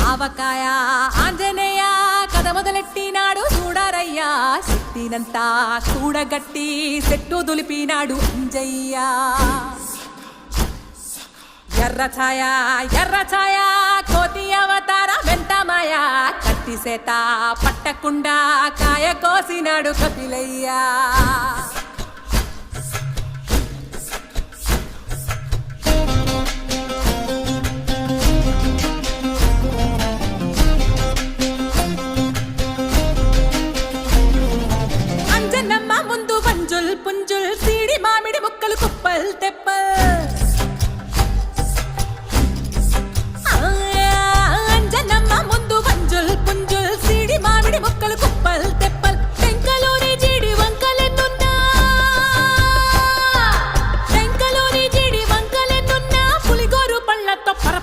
ఆవకాయ ఆంజనేయ కథ మొదలెట్టినాడు చూడారయ్యా శక్తినంతా చూడగట్టి చెట్టు దులిపినాడు అంజయ్య ఎర్ర ఛాయ కోతి అవతార వెంటమాయ కత్తి సేత పట్టకుండా కాయ కోసినాడు కపిలయ్యా